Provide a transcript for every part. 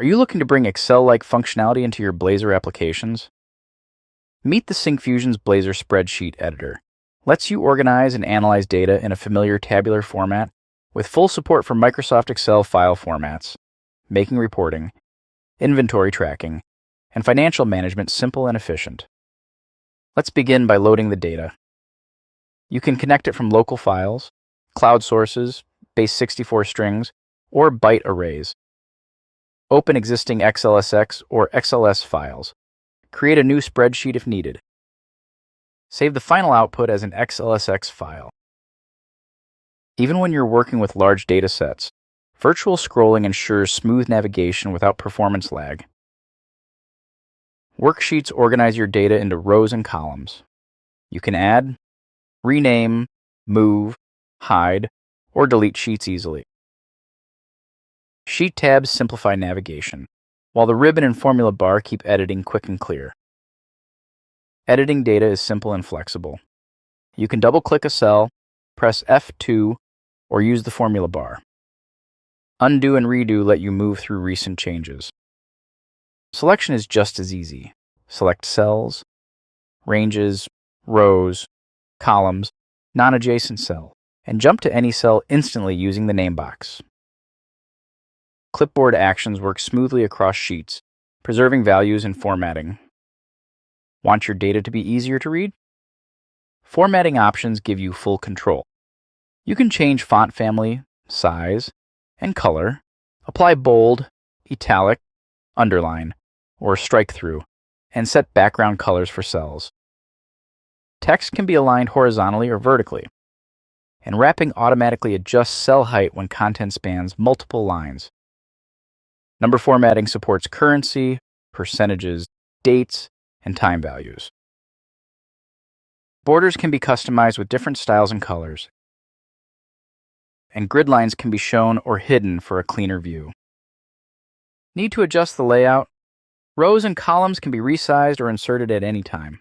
Are you looking to bring Excel-like functionality into your Blazor applications? Meet the Syncfusion's Blazor Spreadsheet Editor. Lets you organize and analyze data in a familiar tabular format with full support for Microsoft Excel file formats, making reporting, inventory tracking, and financial management simple and efficient. Let's begin by loading the data. You can connect it from local files, cloud sources, base64 strings, or byte arrays. Open existing XLSX or XLS files. Create a new spreadsheet if needed. Save the final output as an XLSX file. Even when you're working with large datasets, virtual scrolling ensures smooth navigation without performance lag. Worksheets organize your data into rows and columns. You can add, rename, move, hide, or delete sheets easily. Sheet tabs simplify navigation, while the ribbon and formula bar keep editing quick and clear. Editing data is simple and flexible. You can double-click a cell, press F2, or use the formula bar. Undo and redo let you move through recent changes. Selection is just as easy. Select cells, ranges, rows, columns, non-adjacent cell, and jump to any cell instantly using the name box. Clipboard actions work smoothly across sheets, preserving values and formatting. Want your data to be easier to read? Formatting options give you full control. You can change font family, size, and color, apply bold, italic, underline, or strike through, and set background colors for cells. Text can be aligned horizontally or vertically, and wrapping automatically adjusts cell height when content spans multiple lines. Number formatting supports currency, percentages, dates, and time values. Borders can be customized with different styles and colors, and grid lines can be shown or hidden for a cleaner view. Need to adjust the layout? Rows and columns can be resized or inserted at any time.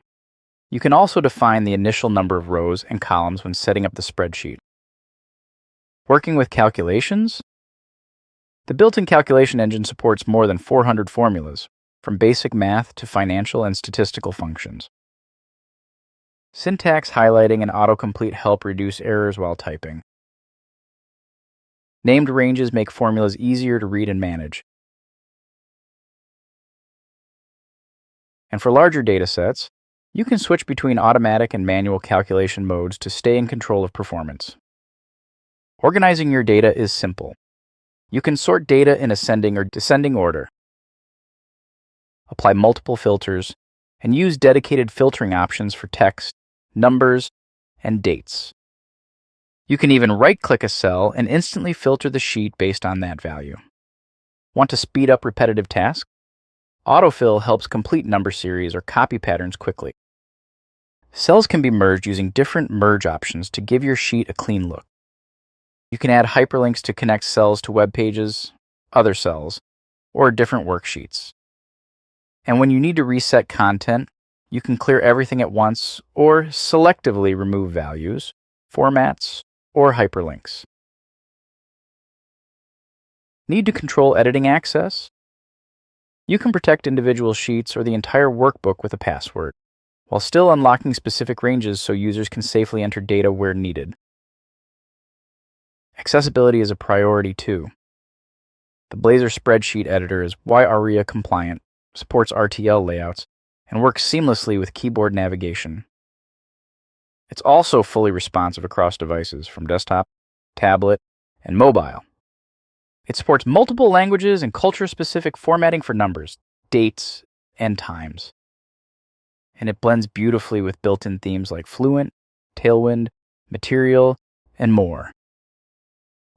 You can also define the initial number of rows and columns when setting up the spreadsheet. Working with calculations? The built-in calculation engine supports more than 400 formulas, from basic math to financial and statistical functions. Syntax highlighting and autocomplete help reduce errors while typing. Named ranges make formulas easier to read and manage. And for larger datasets, you can switch between automatic and manual calculation modes to stay in control of performance. Organizing your data is simple. You can sort data in ascending or descending order, apply multiple filters, and use dedicated filtering options for text, numbers, and dates. You can even right-click a cell and instantly filter the sheet based on that value. Want to speed up repetitive tasks? Autofill helps complete number series or copy patterns quickly. Cells can be merged using different merge options to give your sheet a clean look. You can add hyperlinks to connect cells to web pages, other cells, or different worksheets. And when you need to reset content, you can clear everything at once or selectively remove values, formats, or hyperlinks. Need to control editing access? You can protect individual sheets or the entire workbook with a password, while still unlocking specific ranges so users can safely enter data where needed. Accessibility is a priority too. The Blazor Spreadsheet Editor is YARIA compliant, supports RTL layouts, and works seamlessly with keyboard navigation. It's also fully responsive across devices from desktop, tablet, and mobile. It supports multiple languages and culture-specific formatting for numbers, dates, and times. And it blends beautifully with built-in themes like Fluent, Tailwind, Material, and more.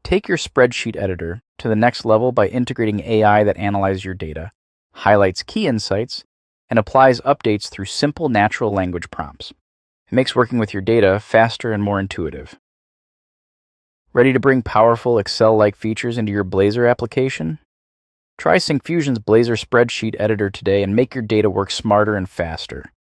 Take your spreadsheet editor to the next level by integrating AI that analyzes your data, highlights key insights, and applies updates through simple natural language prompts. It makes working with your data faster and more intuitive. Ready to bring powerful Excel-like features into your Blazor application? Try Syncfusion's Blazor Spreadsheet Editor today and make your data work smarter and faster.